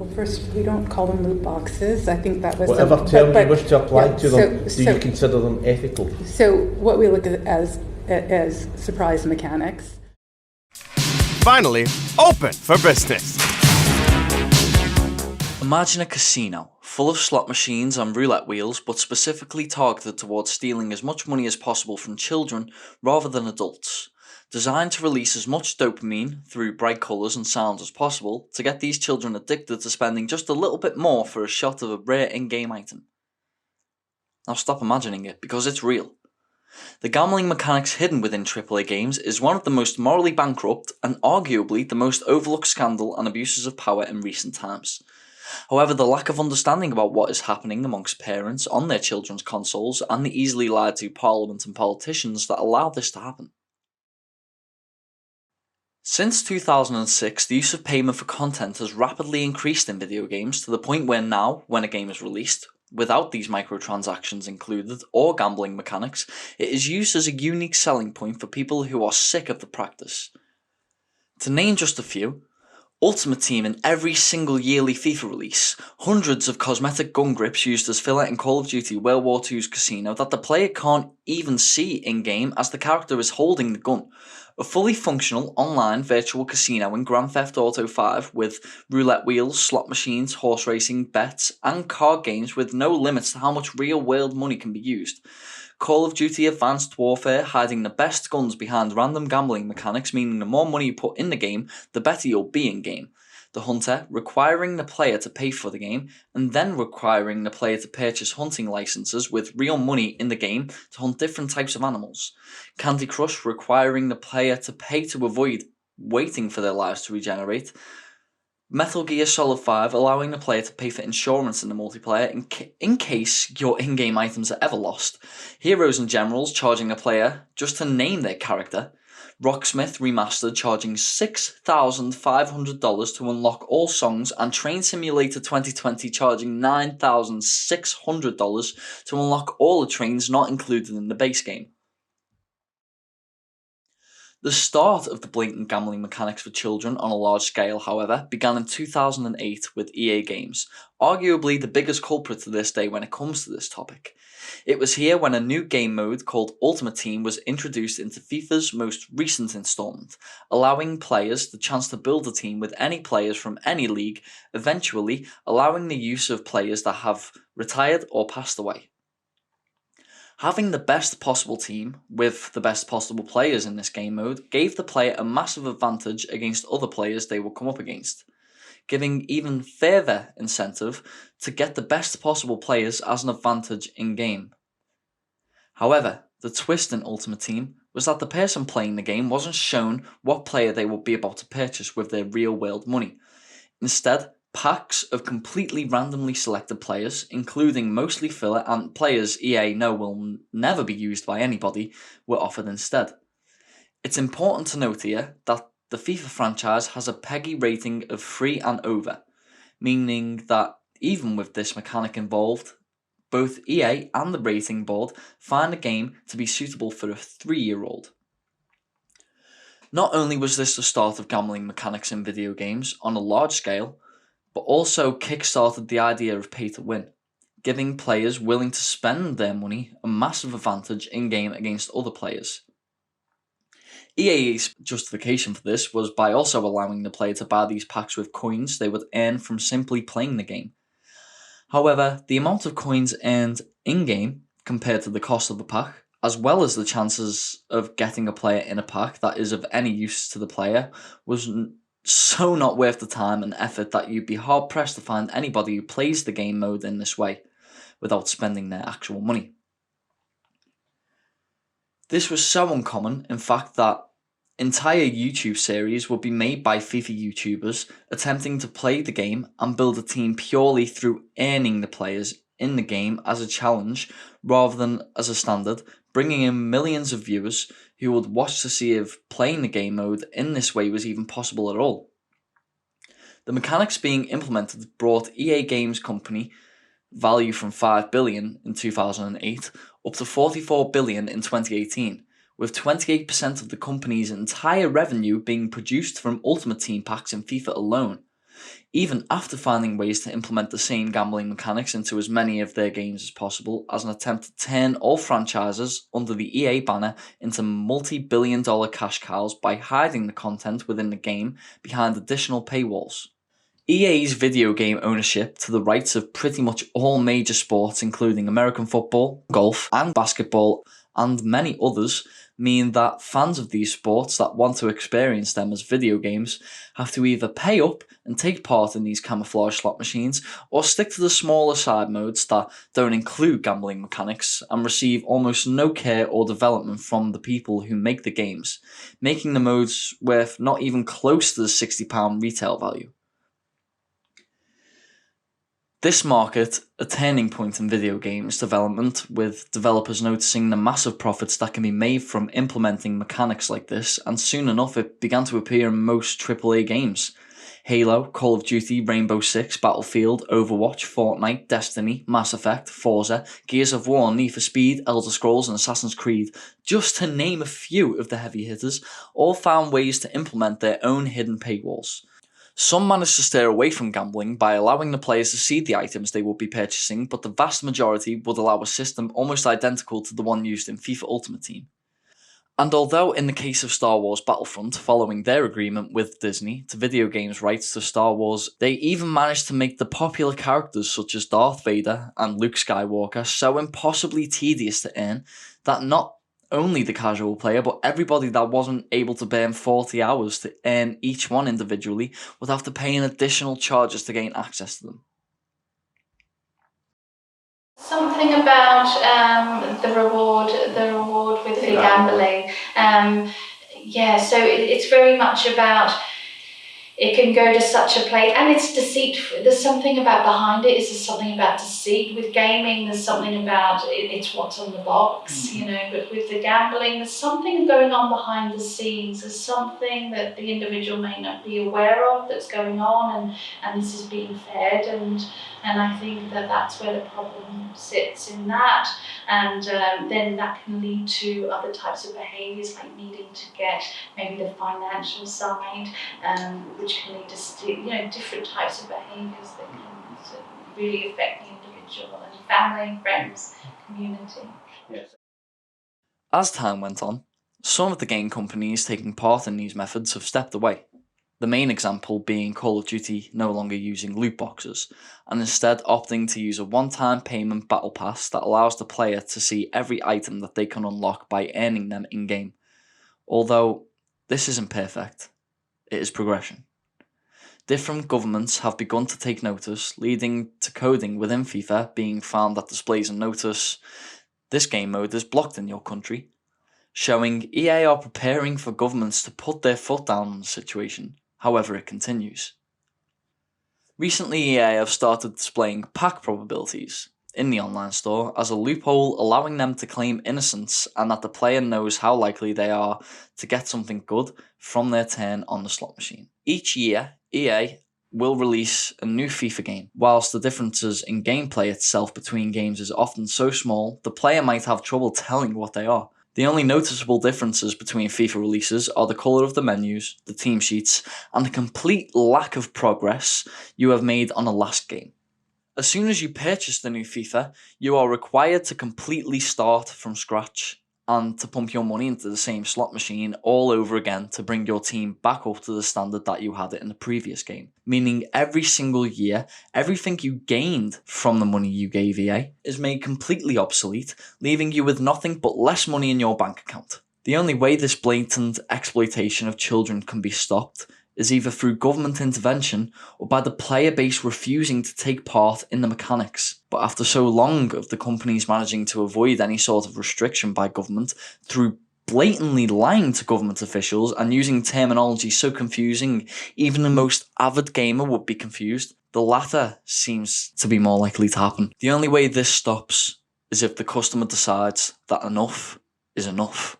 Well, first, we don't call them loot boxes. I think that was whatever term you wish to apply to them. Do you consider them ethical? So what we look at as surprise mechanics. Finally, open for business. Imagine a casino, full of slot machines and roulette wheels, but specifically targeted towards stealing as much money as possible from children rather than adults. Designed to release as much dopamine through bright colours and sounds as possible to get these children addicted to spending just a little bit more for a shot of a rare in-game item. Now stop imagining it, because it's real. The gambling mechanics hidden within AAA games is one of the most morally bankrupt and arguably the most overlooked scandal and abuses of power in recent times. However, the lack of understanding about what is happening amongst parents on their children's consoles and the easily lied to parliament and politicians that allow this to happen. Since 2006, the use of payment for content has rapidly increased in video games to the point where now, when a game is released, without these microtransactions included or gambling mechanics, it is used as a unique selling point for people who are sick of the practice. To name just a few, Ultimate Team in every single yearly FIFA release, hundreds of cosmetic gun grips used as filler in Call of Duty World War II's Casino that the player can't even see in-game as the character is holding the gun, a fully functional online virtual casino in Grand Theft Auto 5 with roulette wheels, slot machines, horse racing, bets, and card games with no limits to how much real-world money can be used. Call of Duty Advanced Warfare hiding the best guns behind random gambling mechanics, meaning the more money you put in the game, the better you'll be in game. The Hunter requiring the player to pay for the game, and then requiring the player to purchase hunting licenses with real money in the game to hunt different types of animals. Candy Crush requiring the player to pay to avoid waiting for their lives to regenerate. Metal Gear Solid 5 allowing the player to pay for insurance in the multiplayer in case your in-game items are ever lost. Heroes and Generals charging the player just to name their character. Rocksmith Remastered charging $6,500 to unlock all songs, and Train Simulator 2020 charging $9,600 to unlock all the trains not included in the base game. The start of the blatant gambling mechanics for children on a large scale, however, began in 2008 with EA Games, arguably the biggest culprit to this day when it comes to this topic. It was here when a new game mode called Ultimate Team was introduced into FIFA's most recent installment, allowing players the chance to build a team with any players from any league, eventually allowing the use of players that have retired or passed away. Having the best possible team with the best possible players in this game mode gave the player a massive advantage against other players they would come up against, giving even further incentive to get the best possible players as an advantage in game. However, the twist in Ultimate Team was that the person playing the game wasn't shown what player they would be about to purchase with their real world money. Instead, packs of completely randomly selected players, including mostly filler and players EA know will never be used by anybody, were offered instead. It's important to note here that the FIFA franchise has a PEGI rating of 3 and over, meaning that even with this mechanic involved, both EA and the rating board find the game to be suitable for a 3-year-old. Not only was this the start of gambling mechanics in video games on a large scale, but also kickstarted the idea of pay to win, giving players willing to spend their money a massive advantage in-game against other players. EA's justification for this was by also allowing the player to buy these packs with coins they would earn from simply playing the game. However, the amount of coins earned in-game compared to the cost of the pack, as well as the chances of getting a player in a pack that is of any use to the player, was so not worth the time and effort that you'd be hard pressed to find anybody who plays the game mode in this way without spending their actual money. This was so uncommon, in fact, that entire YouTube series would be made by FIFA YouTubers attempting to play the game and build a team purely through earning the players in the game as a challenge rather than as a standard, bringing in millions of viewers who would watch to see if playing the game mode in this way was even possible at all. The mechanics being implemented brought EA Games company value from $5 billion in 2008 up to $44 billion in 2018, with 28% of the company's entire revenue being produced from Ultimate Team packs in FIFA alone. even after finding ways to implement the same gambling mechanics into as many of their games as possible as an attempt to turn all franchises under the EA banner into multi-billion-dollar cash cows by hiding the content within the game behind additional paywalls. EA's video game ownership to the rights of pretty much all major sports, including American football, golf, and basketball, and many others, mean that fans of these sports that want to experience them as video games have to either pay up and take part in these camouflage slot machines, or stick to the smaller side modes that don't include gambling mechanics and receive almost no care or development from the people who make the games, making the modes worth not even close to the £60 retail value. This marked a turning point in video games development, with developers noticing the massive profits that can be made from implementing mechanics like this, and soon enough it began to appear in most AAA games. Halo, Call of Duty, Rainbow Six, Battlefield, Overwatch, Fortnite, Destiny, Mass Effect, Forza, Gears of War, Need for Speed, Elder Scrolls and Assassin's Creed, just to name a few of the heavy hitters, all found ways to implement their own hidden paywalls. Some managed to steer away from gambling by allowing the players to see the items they would be purchasing, but the vast majority would allow a system almost identical to the one used in FIFA Ultimate Team. And although in the case of Star Wars Battlefront, following their agreement with Disney to video games rights to Star Wars, they even managed to make the popular characters such as Darth Vader and Luke Skywalker so impossibly tedious to earn that not only the casual player, but everybody that wasn't able to burn 40 hours to earn each one individually would have to pay an additional charges to gain access to them. Something about the reward with the gambling. So it's very much about, it can go to such a place, and it's deceit. There's something about behind it. There's something about deceit with gaming. There's something about it's what's on the box, But with the gambling, there's something going on behind the scenes. There's something that the individual may not be aware of that's going on, and this is being fed, and I think that's where the problem sits in that, and then that can lead to other types of behaviours, like needing to get maybe the financial side, which can lead to different types of behaviours that can really affect the individual and family, friends, community. Yes. As time went on, some of the game companies taking part in these methods have stepped away. The main example being Call of Duty no longer using loot boxes, and instead opting to use a one-time payment battle pass that allows the player to see every item that they can unlock by earning them in-game. Although this isn't perfect, it is progression. Different governments have begun to take notice, leading to coding within FIFA being found that displays a notice, "This game mode is blocked in your country," showing EA are preparing for governments to put their foot down on the situation, however it continues. Recently, EA have started displaying pack probabilities in the online store as a loophole, allowing them to claim innocence and that the player knows how likely they are to get something good from their turn on the slot machine. Each year, EA will release a new FIFA game. Whilst the differences in gameplay itself between games is often so small, the player might have trouble telling what they are. The only noticeable differences between FIFA releases are the colour of the menus, the team sheets, and the complete lack of progress you have made on a last game. As soon as you purchase the new FIFA, you are required to completely start from scratch and to pump your money into the same slot machine all over again to bring your team back up to the standard that you had it in the previous game. Meaning every single year, everything you gained from the money you gave EA is made completely obsolete, leaving you with nothing but less money in your bank account. The only way this blatant exploitation of children can be stopped is either through government intervention or by the player base refusing to take part in the mechanics. But after so long of the companies managing to avoid any sort of restriction by government through blatantly lying to government officials and using terminology so confusing even the most avid gamer would be confused, the latter seems to be more likely to happen. The only way this stops is if the customer decides that enough is enough.